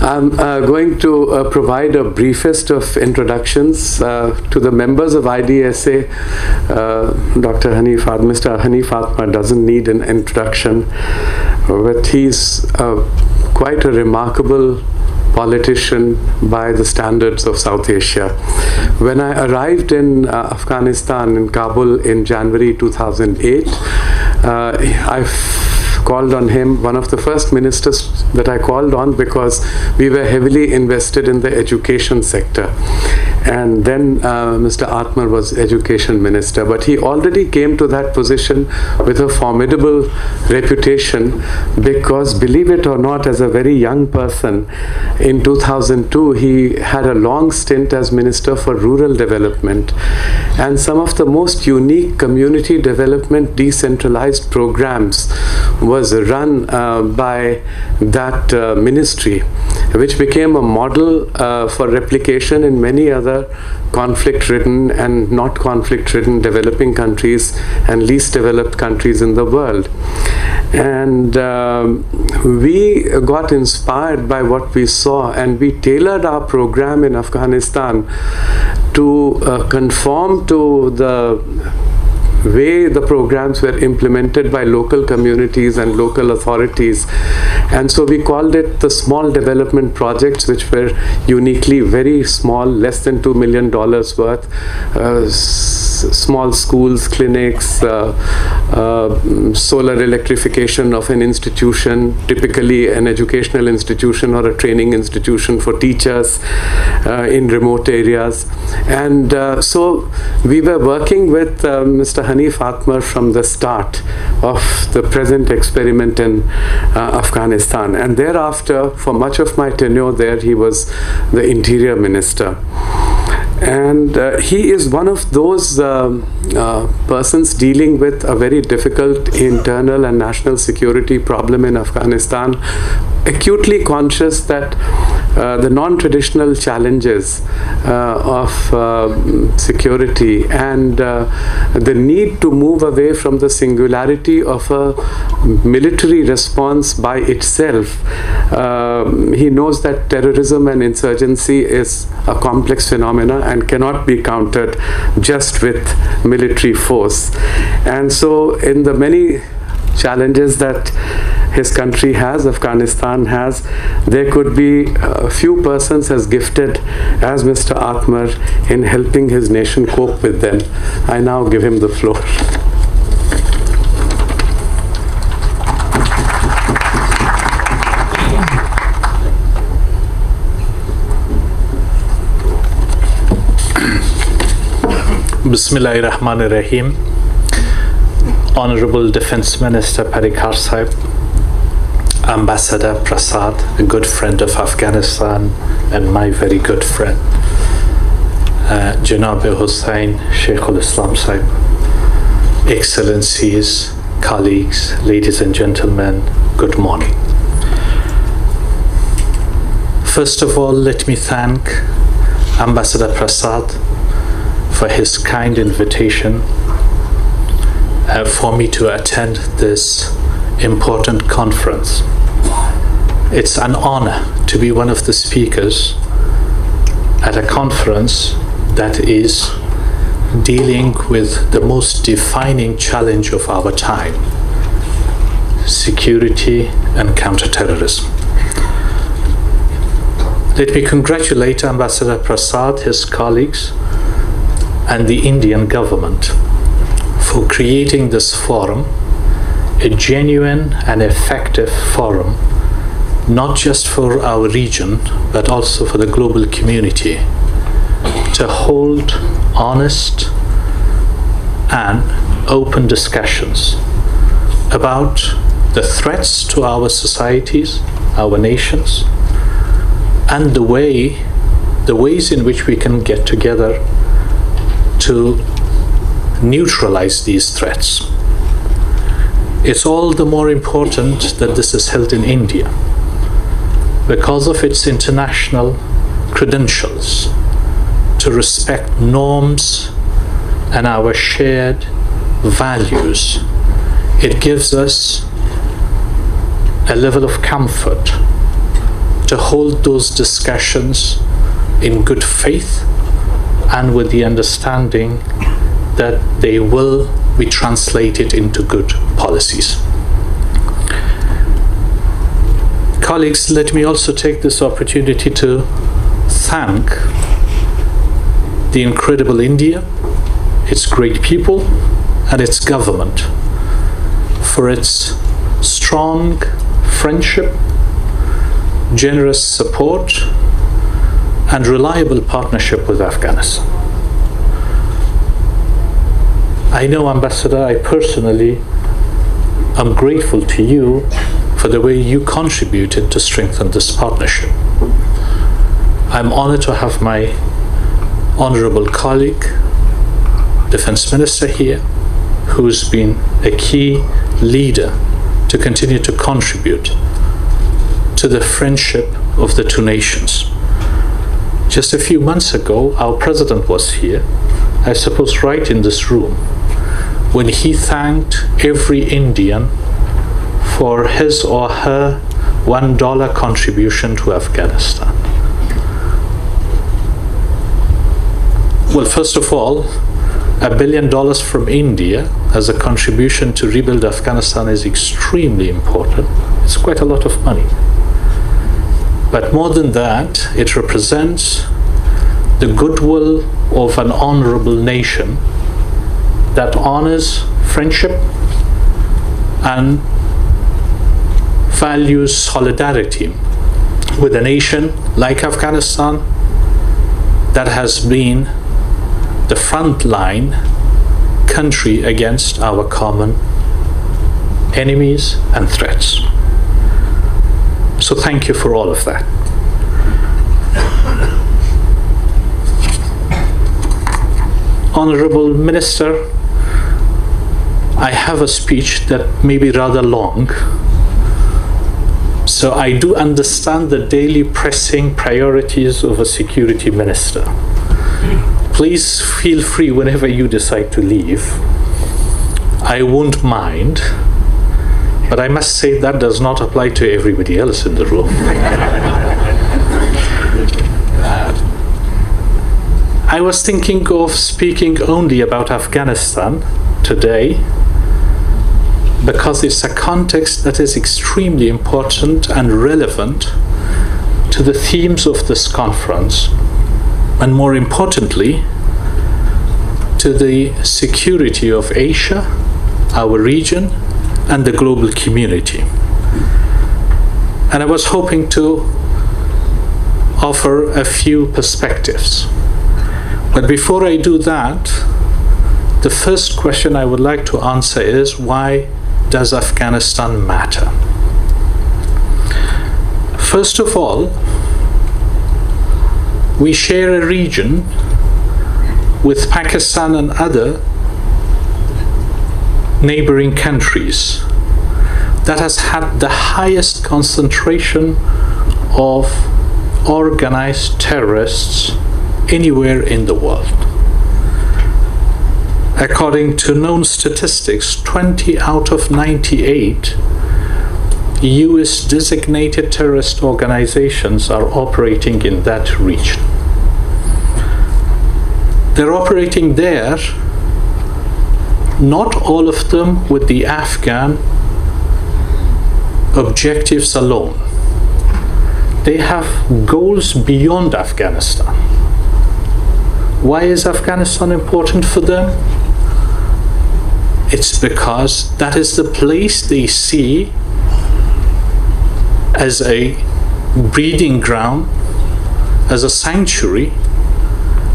I'm going to provide a briefest of introductions to the members of IDSA. Mr. Hanif Atmar doesn't need an introduction, but he's quite a remarkable politician by the standards of South Asia. When I arrived in Afghanistan, in Kabul, in January 2008, I called on him, one of the first ministers that I called on, because we were heavily invested in the education sector. And then Mr. Atmar was education minister, but he already came to that position with a formidable reputation, because, believe it or not, as a very young person, in 2002 he had a long stint as Minister for Rural Development, and some of the most unique community development decentralized programs was run by that ministry, which became a model for replication in many other conflict-ridden and not conflict-ridden developing countries and least developed countries in the world. And we got inspired by what we saw, and we tailored our program in Afghanistan to conform to the way the programs were implemented by local communities and local authorities. And so we called it the small development projects, which were uniquely very small, less than $2 million worth, small schools, clinics, solar electrification of an institution, typically an educational institution or a training institution for teachers in remote areas. And so we were working with Mr. Hanif Atmar from the start of the present experiment in Afghanistan. And thereafter, for much of my tenure there, he was the Interior Minister. And he is one of those persons dealing with a very difficult internal and national security problem in Afghanistan, acutely conscious that the non-traditional challenges of security and the need to move away from the singularity of a military response by itself. He knows that terrorism and insurgency is a complex phenomena and cannot be countered just with military force. And so in the many challenges that his country has, Afghanistan has, there could be a few persons as gifted as Mr. Atmar in helping his nation cope with them. I now give him the floor. Bismillahirrahmanirrahim. Honorable Defense Minister Parikar Sahib, Ambassador Prasad, a good friend of Afghanistan and my very good friend, Janab Hussain Sheikhul Islam Sahib, Excellencies, colleagues, ladies and gentlemen, good morning. First of all, let me thank Ambassador Prasad for his kind invitation for me to attend this important conference. It's an honor to be one of the speakers at a conference that is dealing with the most defining challenge of our time: security and counterterrorism. Let me congratulate Ambassador Prasad, his colleagues, and the Indian government for creating this forum, a genuine and effective forum, not just for our region, but also for the global community, to hold honest and open discussions about the threats to our societies, our nations, and the ways in which we can get together to neutralize these threats. It's all the more important that this is held in India because of its international credentials to respect norms and our shared values. It gives us a level of comfort to hold those discussions in good faith and with the understanding that they will be translated into good policies. Colleagues, let me also take this opportunity to thank the incredible India, its great people, and its government for its strong friendship, generous support, and reliable partnership with Afghanistan. I know, Ambassador, I personally am grateful to you for the way you contributed to strengthen this partnership. I'm honored to have my honorable colleague, Defense Minister here, who's been a key leader to continue to contribute to the friendship of the two nations. Just a few months ago, our president was here, I suppose right in this room, when he thanked every Indian for his or her $1 contribution to Afghanistan. Well, first of all, $1 billion from India as a contribution to rebuild Afghanistan is extremely important. It's quite a lot of money. But more than that, it represents the goodwill of an honorable nation that honors friendship and values solidarity with a nation like Afghanistan that has been the frontline country against our common enemies and threats. So thank you for all of that. Honorable Minister, I have a speech that may be rather long. So I do understand the daily pressing priorities of a security minister. Please feel free whenever you decide to leave. I won't mind, but I must say that does not apply to everybody else in the room. I was thinking of speaking only about Afghanistan today, because it's a context that is extremely important and relevant to the themes of this conference, and more importantly, to the security of Asia, our region, and the global community. And I was hoping to offer a few perspectives. But before I do that, the first question I would like to answer is, why does Afghanistan matter? First of all, we share a region with Pakistan and other neighboring countries that has had the highest concentration of organized terrorists anywhere in the world. According to known statistics, 20 out of 98 US designated terrorist organizations are operating in that region. They're operating there, not all of them with the Afghan objectives alone. They have goals beyond Afghanistan. Why is Afghanistan important for them? It's because that is the place they see as a breeding ground, as a sanctuary,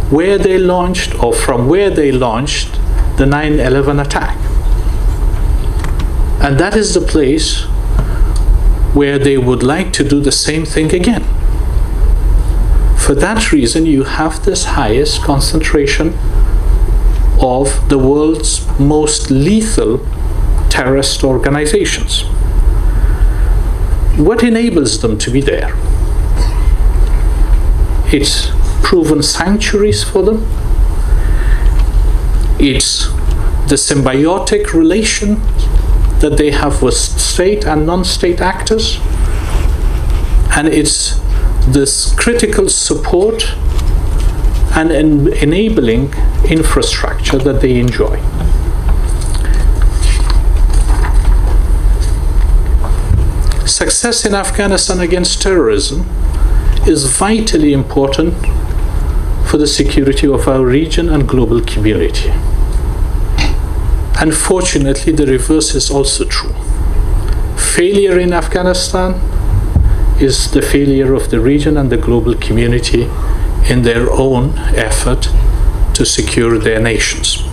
where they launched, or from where they launched, the 9/11 attack. And that is the place where they would like to do the same thing again. For that reason, you have this highest concentration of the world's most lethal terrorist organizations. What enables them to be there? It's proven sanctuaries for them. It's the symbiotic relation that they have with state and non-state actors. And it's this critical support and enabling infrastructure that they enjoy. Success in Afghanistan against terrorism is vitally important for the security of our region and global community. Unfortunately, the reverse is also true. Failure in Afghanistan is the failure of the region and the global community in their own effort to secure their nations.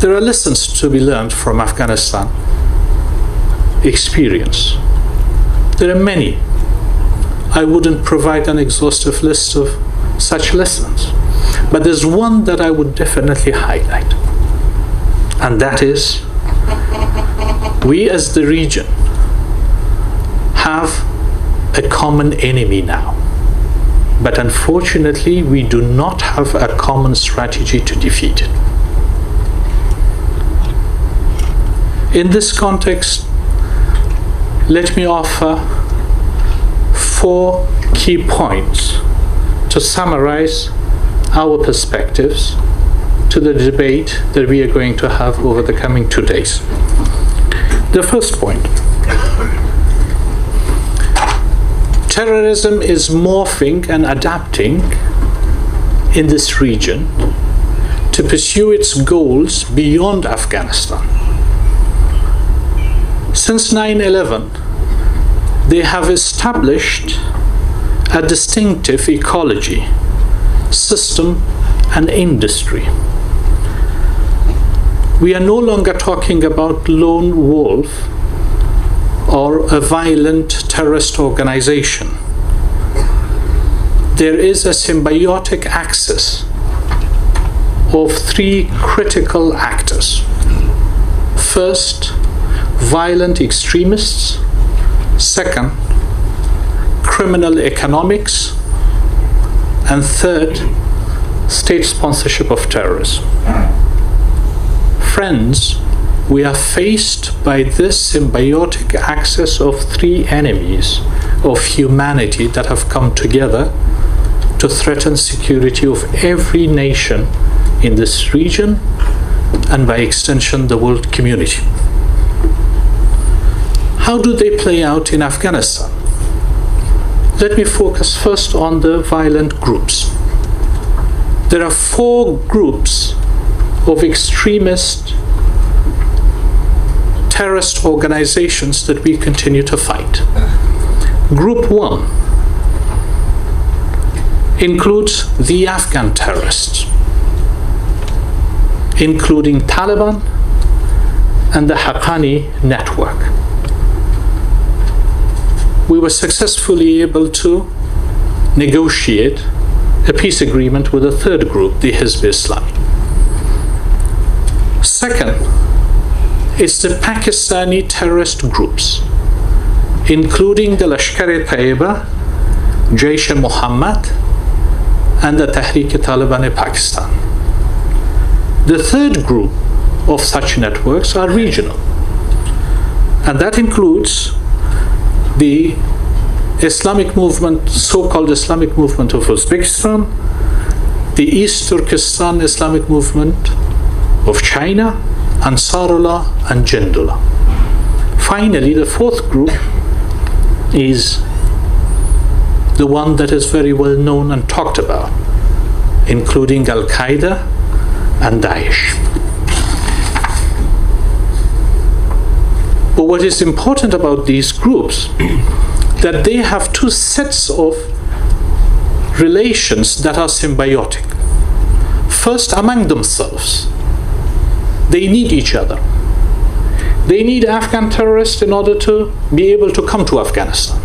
There are lessons to be learned from Afghanistan experience. There are many. I wouldn't provide an exhaustive list of such lessons, but there's one that I would definitely highlight, and that is we as the region have a common enemy now, but unfortunately we do not have a common strategy to defeat it. In this context, let me offer 4 key points to summarize our perspectives to the debate that we are going to have over the coming 2 days. The first point: terrorism is morphing and adapting in this region to pursue its goals beyond Afghanistan. Since 9/11, they have established a distinctive ecology, system, and industry. We are no longer talking about lone wolf or a violent terrorist organization. There is a symbiotic axis of 3 critical actors. First, violent extremists. Second, criminal economics. And third, state sponsorship of terrorism. Friends, we are faced by this symbiotic axis of 3 enemies of humanity that have come together to threaten security of every nation in this region and by extension the world community. How do they play out in Afghanistan? Let me focus first on the violent groups. There are 4 groups of extremist terrorist organizations that we continue to fight. Group 1 includes the Afghan terrorists, including Taliban and the Haqqani network. We were successfully able to negotiate a peace agreement with a 3rd group, the Hizb Islam. Second, it's the Pakistani terrorist groups, including the Lashkar-e-Taiba, Jaish-e-Mohammed, and the Tehreek-e-Taliban in Pakistan. The 3rd group of such networks are regional, and that includes the Islamic movement, so-called Islamic movement of Uzbekistan, the East Turkestan Islamic movement of China, Ansarullah and Jindullah. Finally, the 4th group is the one that is very well known and talked about, including Al-Qaeda and Daesh. But what is important about these groups that they have 2 sets of relations that are symbiotic. First, among themselves, they need each other. They need Afghan terrorists in order to be able to come to Afghanistan.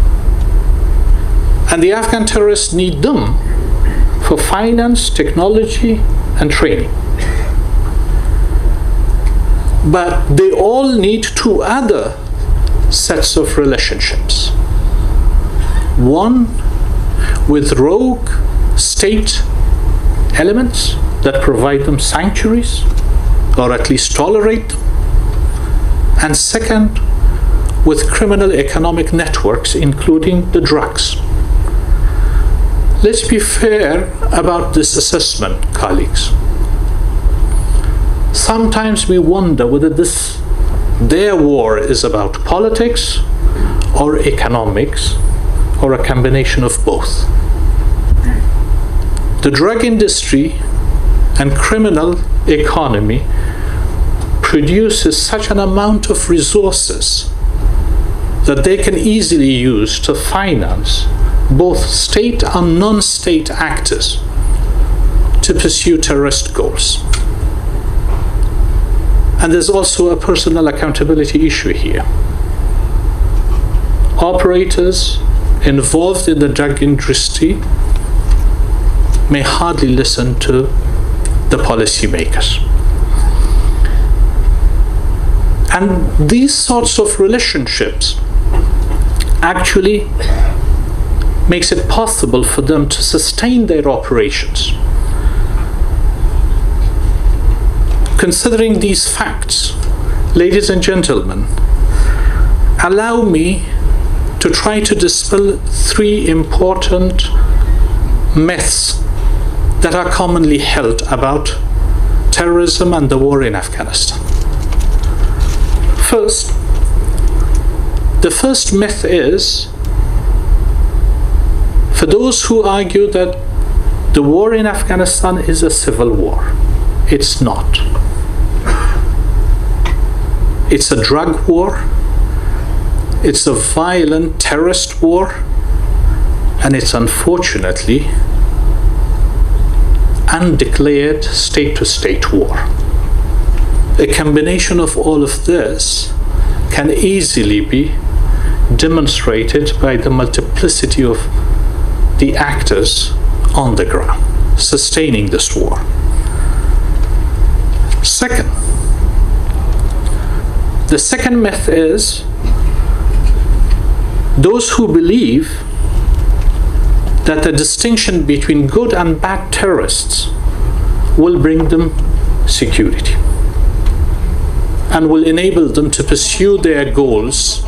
And the Afghan terrorists need them for finance, technology, and training. But they all need 2 other sets of relationships. One with rogue state elements that provide them sanctuaries, or at least tolerate them. And second, with criminal economic networks, including the drugs. let's be fair about this assessment, colleagues. Sometimes we wonder whether their war is about politics or economics or a combination of both. The drug industry and criminal economy produces such an amount of resources that they can easily use to finance both state and non-state actors to pursue terrorist goals. And there's also a personal accountability issue here. Operators involved in the drug industry may hardly listen to the policymakers. And these sorts of relationships actually makes it possible for them to sustain their operations. Considering these facts, ladies and gentlemen, allow me to try to dispel three important myths that are commonly held about terrorism and the war in Afghanistan. First, the first myth is, for those who argue that the war in Afghanistan is a civil war, it's not. It's a drug war, it's a violent terrorist war, and it's unfortunately undeclared state-to-state war. A combination of all of this can easily be demonstrated by the multiplicity of the actors on the ground sustaining this war. Second, the second myth is those who believe that the distinction between good and bad terrorists will bring them security and will enable them to pursue their goals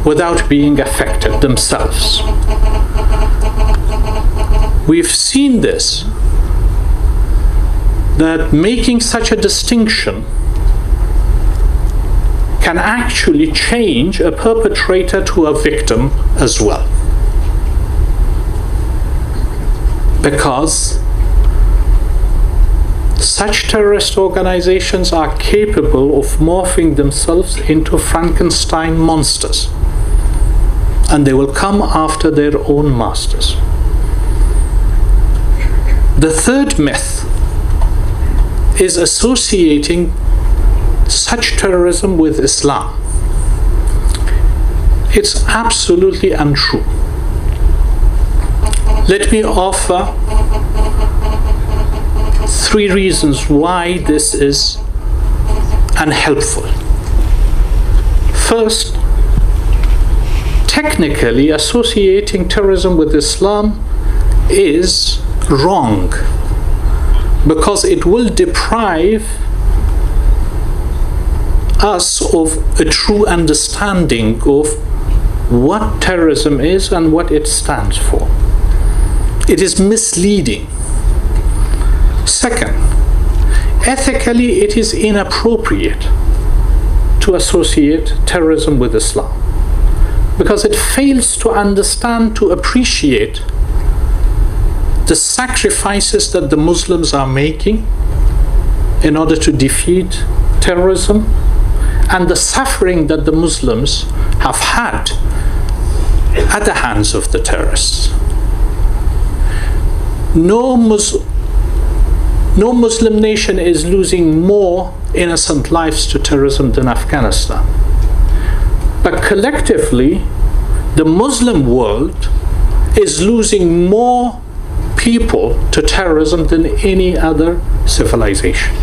without being affected themselves. We've seen this, that making such a distinction can actually change a perpetrator to a victim as well. Because such terrorist organizations are capable of morphing themselves into Frankenstein monsters, and they will come after their own masters. The third myth is associating such terrorism with Islam. It's absolutely untrue. Let me offer three reasons why this is unhelpful. First, technically associating terrorism with Islam is wrong because it will deprive us of a true understanding of what terrorism is and what it stands for. It is misleading. Second, ethically it is inappropriate to associate terrorism with Islam because it fails to understand, to appreciate the sacrifices that the Muslims are making in order to defeat terrorism and the suffering that the Muslims have had at the hands of the terrorists. No Muslim nation is losing more innocent lives to terrorism than Afghanistan. But collectively, the Muslim world is losing more people to terrorism than any other civilization.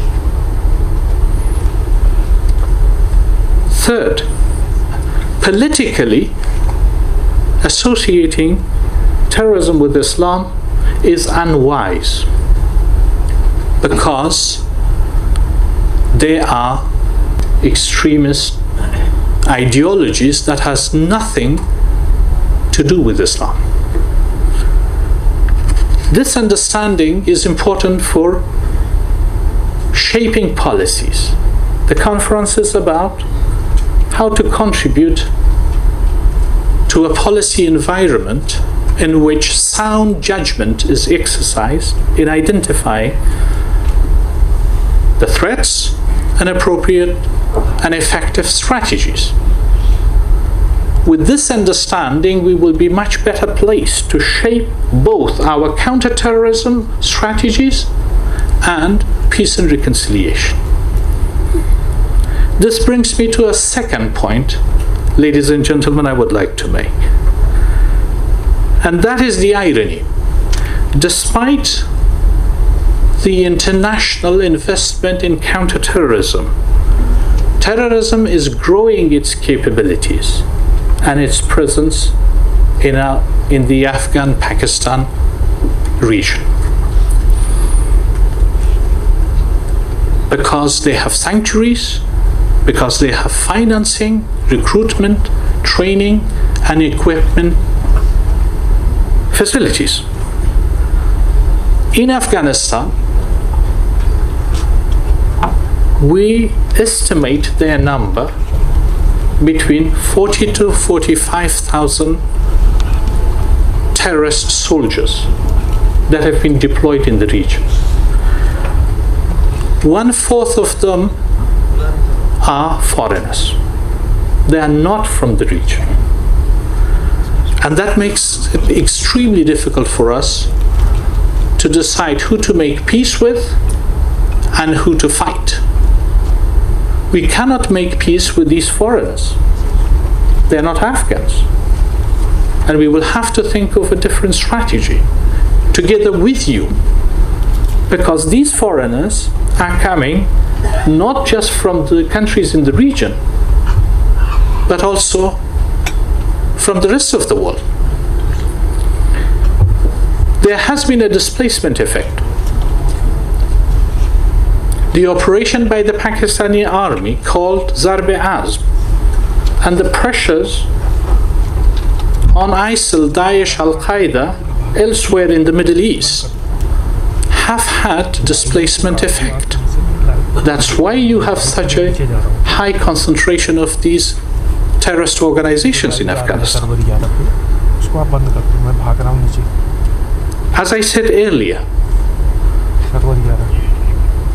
Third, politically, associating terrorism with Islam is unwise because they are extremist ideologies that has nothing to do with Islam. This understanding is important for shaping policies. The conference is about how to contribute to a policy environment in which sound judgment is exercised in identifying the threats and appropriate and effective strategies. With this understanding, we will be much better placed to shape both our counterterrorism strategies and peace and reconciliation. This brings me to a second point, ladies and gentlemen, I would like to make. And that is the irony. Despite the international investment in counterterrorism, terrorism is growing its capabilities and its presence in the Afghan-Pakistan region. Because they have sanctuaries, because they have financing, recruitment, training, and equipment facilities. In Afghanistan, we estimate their number between 40 to 45,000 terrorist soldiers that have been deployed in the region. 1/4 of them are foreigners. They are not from the region. And that makes it extremely difficult for us to decide who to make peace with and who to fight. We cannot make peace with these foreigners. They are not Afghans. And we will have to think of a different strategy together with you, because these foreigners are coming not just from the countries in the region, but also from the rest of the world. There has been a displacement effect. The operation by the Pakistani army called Zarb-e Azm and the pressures on ISIL, Daesh, Al-Qaeda elsewhere in the Middle East have had displacement effect. That's why you have such a high concentration of these terrorist organizations in Afghanistan. As I said earlier,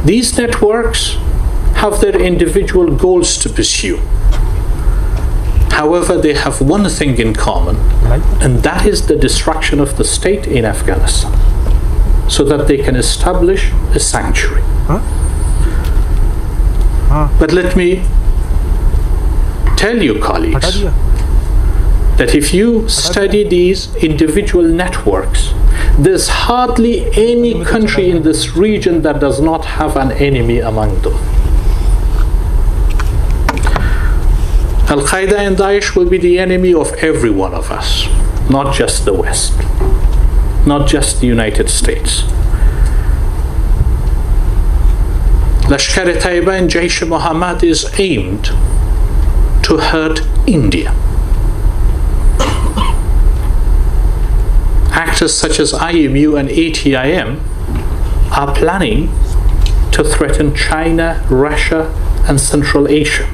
these networks have their individual goals to pursue. However, they have one thing in common, and that is the destruction of the state in Afghanistan, so that they can establish a sanctuary. But let me tell you, colleagues, that if you study these individual networks, there's hardly any country in this region that does not have an enemy among them. Al-Qaeda and Daesh will be the enemy of every one of us, not just the West, not just the United States. Lashkar-e-Taiba and Jaish-e-Mohammed is aimed to hurt India. Actors such as IMU and ATIM are planning to threaten China, Russia, and Central Asia.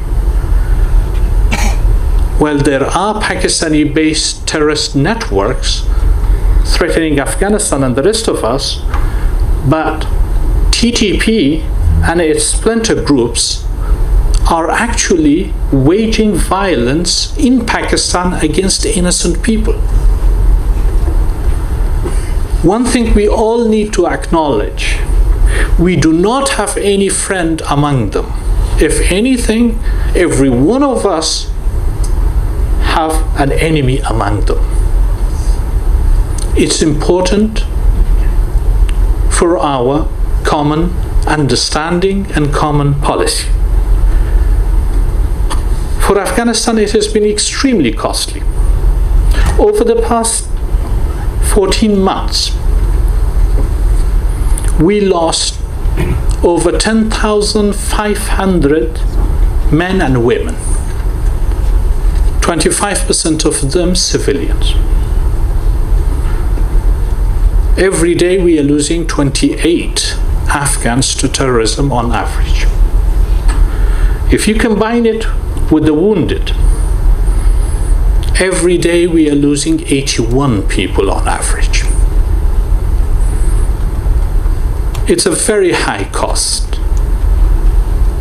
Well, there are Pakistani-based terrorist networks threatening Afghanistan and the rest of us, but TTP and its splinter groups are actually waging violence in Pakistan against innocent people. One thing we all need to acknowledge, we do not have any friend among them. If anything, every one of us have an enemy among them. It's important for our common understanding and common policy. For Afghanistan, it has been extremely costly. Over the past 14 months, we lost over 10,500 men and women, 25% of them civilians. Every day we are losing 28 Afghans to terrorism on average. If you combine it with the wounded, every day we are losing 81 people on average. It's a very high cost.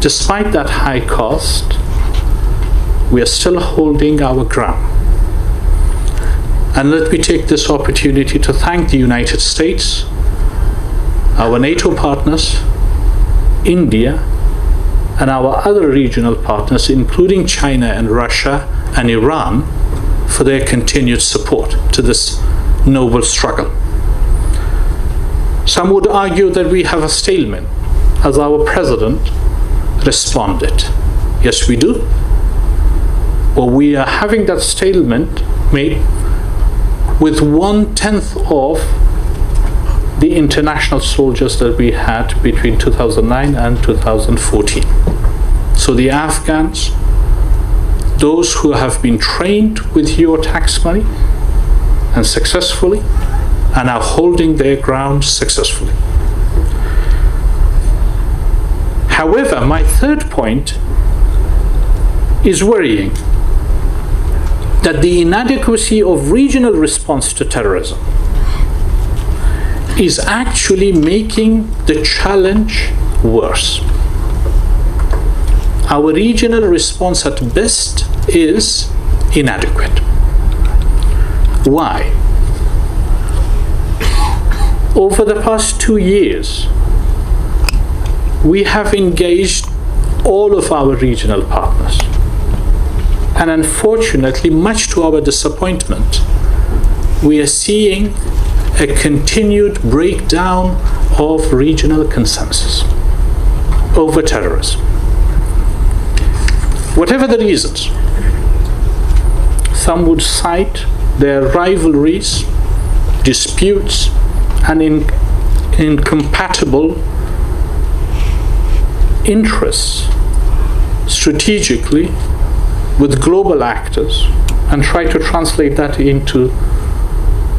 Despite that high cost, we are still holding our ground. And let me take this opportunity to thank the United States, our NATO partners, India, and our other regional partners, including China and Russia and Iran, for their continued support to this noble struggle. Some would argue that we have a stalemate, as our president responded. Yes, we do. Well, we are having that stalemate made with 1/10 of the international soldiers that we had between 2009 and 2014. So the Afghans, those who have been trained with your tax money and successfully, are now holding their ground successfully. However, my third point is worrying, that the inadequacy of regional response to terrorism is actually making the challenge worse. Our regional response at best is inadequate. Why? Over the past 2 years, we have engaged all of our regional partners. And unfortunately, much to our disappointment, we are seeing a continued breakdown of regional consensus over terrorism. Whatever the reasons, some would cite their rivalries, disputes, and incompatible interests strategically with global actors, and try to translate that into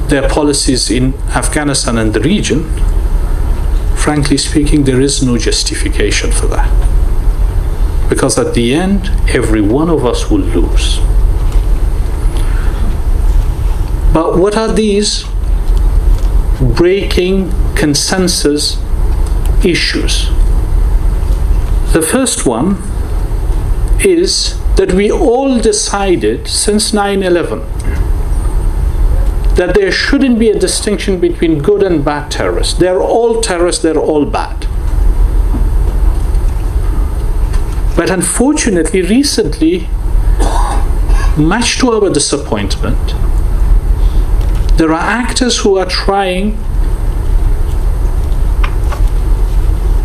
their policies in Afghanistan and the region. Frankly speaking, there is no justification for that. Because at the end, every one of us will lose. But what are these breaking consensus issues? The first one is that we all decided since 9/11 that there shouldn't be a distinction between good and bad terrorists. They're all terrorists, they're all bad. But unfortunately, recently, much to our disappointment, there are actors who are trying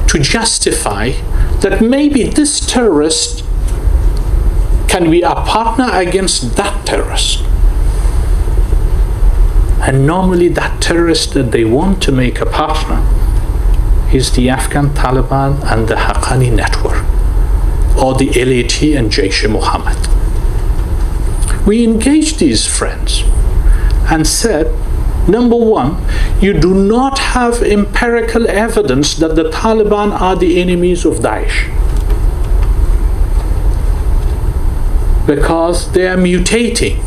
to justify that maybe this terrorist can be a partner against that terrorist. And normally that terrorist that they want to make a partner is the Afghan Taliban and the Haqqani network, or the LAT and Jaish-e-Mohammed. We engaged these friends and said, number one, you do not have empirical evidence that the Taliban are the enemies of Daesh, because they are mutating.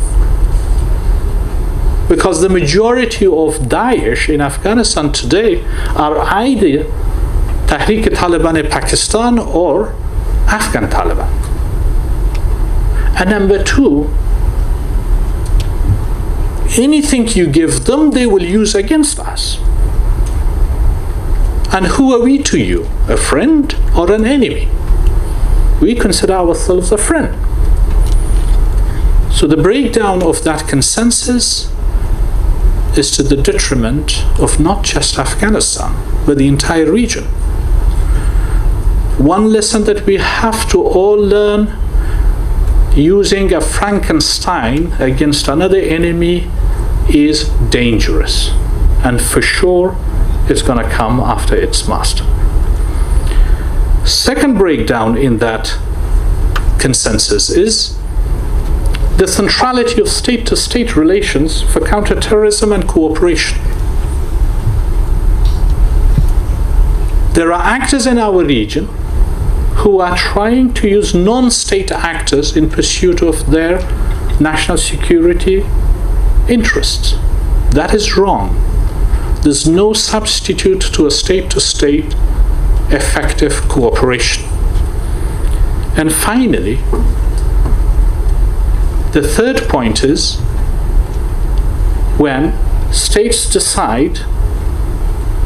Because the majority of Daesh in Afghanistan today are either Tehrik-e-Taliban-e-Pakistan or Afghan Taliban. And number two, anything you give them, they will use against us. And who are we to you? A friend or an enemy? We consider ourselves a friend. So the breakdown of that consensus is to the detriment of not just Afghanistan, but the entire region. One lesson that we have to all learn: using a Frankenstein against another enemy is dangerous, and for sure it's going to come after its master. Second breakdown in that consensus is the centrality of state-to-state relations for counterterrorism and cooperation. There are actors in our region who are trying to use non-state actors in pursuit of their national security interests. That is wrong. There's no substitute to a state-to-state effective cooperation. And finally, the third point is when states decide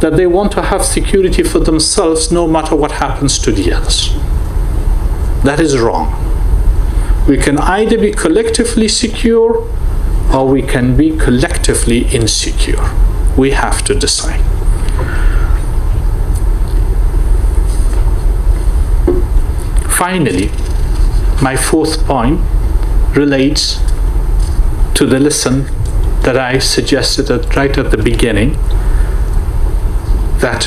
that they want to have security for themselves no matter what happens to the others. That is wrong. We can either be collectively secure or we can be collectively insecure. We have to decide. Finally, my fourth point relates to the lesson that I suggested right at the beginning, that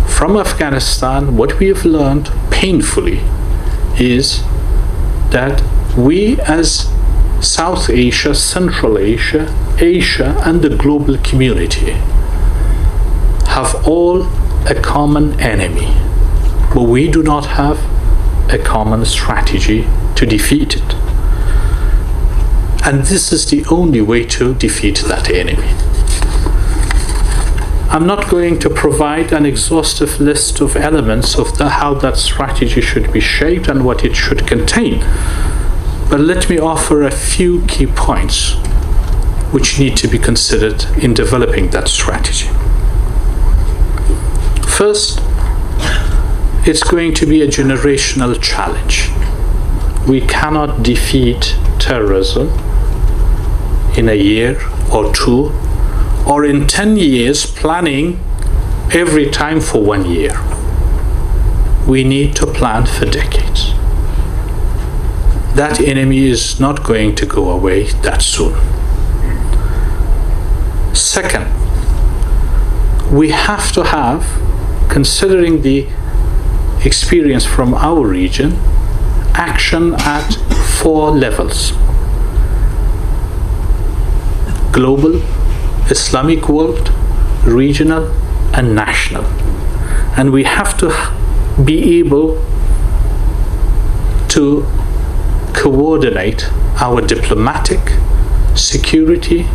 from Afghanistan, what we have learned painfully is that we as South Asia, Central Asia, Asia, and the global community have all a common enemy, but we do not have a common strategy to defeat it. And this is the only way to defeat that enemy. I'm not going to provide an exhaustive list of elements of how that strategy should be shaped and what it should contain. But let me offer a few key points which need to be considered in developing that strategy. First, it's going to be a generational challenge. We cannot defeat terrorism in a year or two, or in 10 years planning every time for 1 year. We need to plan for decades. That enemy is not going to go away that soon. Second, we have to have, considering the experience from our region, action at 4 levels: global, Islamic world, regional, and national. And we have to be able to coordinate our diplomatic, security,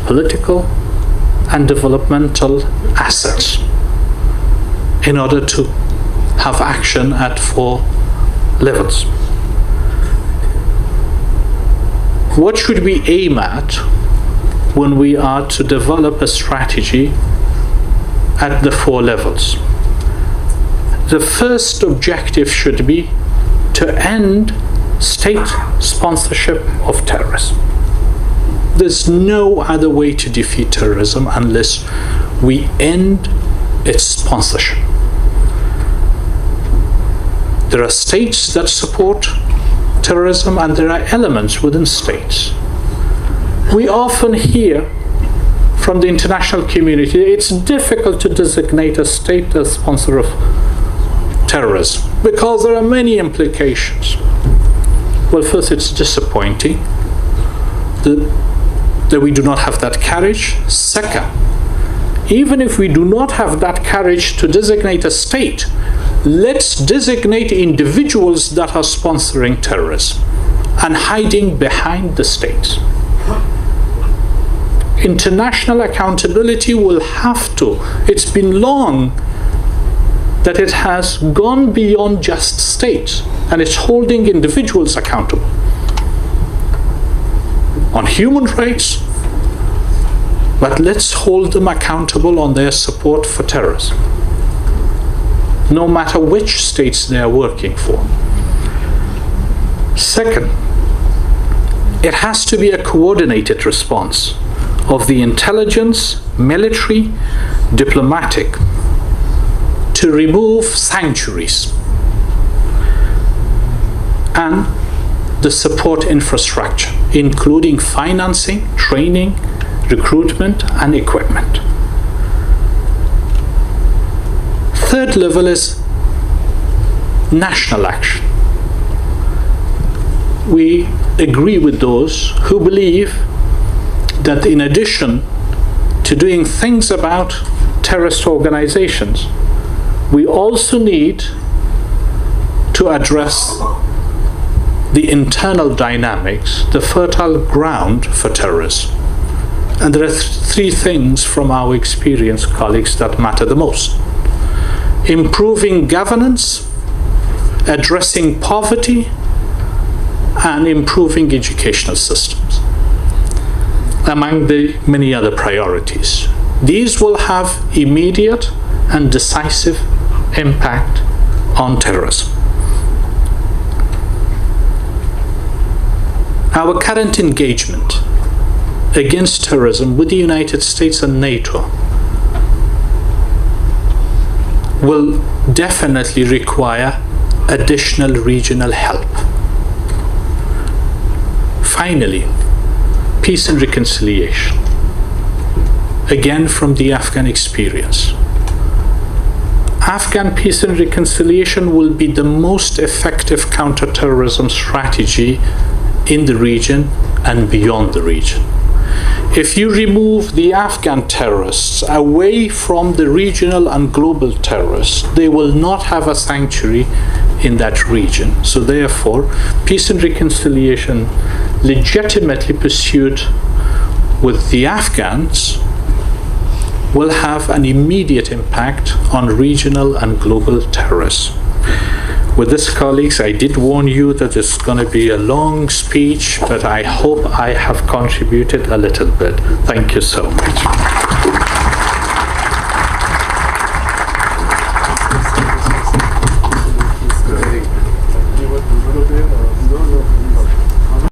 political, and developmental assets in order to have action at 4 levels. What should we aim at when we are to develop a strategy at the 4 levels? The first objective should be to end state sponsorship of terrorism. There's no other way to defeat terrorism unless we end its sponsorship. There are states that support terrorism and there are elements within states. We often hear from the international community it's difficult to designate a state as sponsor of terrorism because there are many implications. Well, first, it's disappointing that we do not have that courage. Second, even if we do not have that courage to designate a state, let's designate individuals that are sponsoring terrorism and hiding behind the states. International accountability will have to. It's been long that it has gone beyond just states, and it's holding individuals accountable on human rights, but let's hold them accountable on their support for terrorism, no matter which states they are working for. Second, it has to be a coordinated response of the intelligence, military, diplomatic, to remove sanctuaries and the support infrastructure, including financing, training, recruitment, and equipment. Third level is national action. We agree with those who believe that in addition to doing things about terrorist organizations, we also need to address the internal dynamics, the fertile ground for terrorism. And there are three things from our experience, colleagues, that matter the most: improving governance, addressing poverty, and improving educational systems, among the many other priorities. These will have immediate and decisive impact on terrorism. Our current engagement against terrorism with the United States and NATO will definitely require additional regional help. Finally, peace and reconciliation. Again, from the Afghan experience. Afghan peace and reconciliation will be the most effective counterterrorism strategy in the region and beyond the region. If you remove the Afghan terrorists away from the regional and global terrorists, they will not have a sanctuary in that region. So therefore, peace and reconciliation legitimately pursued with the Afghans will have an immediate impact on regional and global terrorism. With this, colleagues, I did warn you that it's going to be a long speech, but I hope I have contributed a little bit. Thank you so much.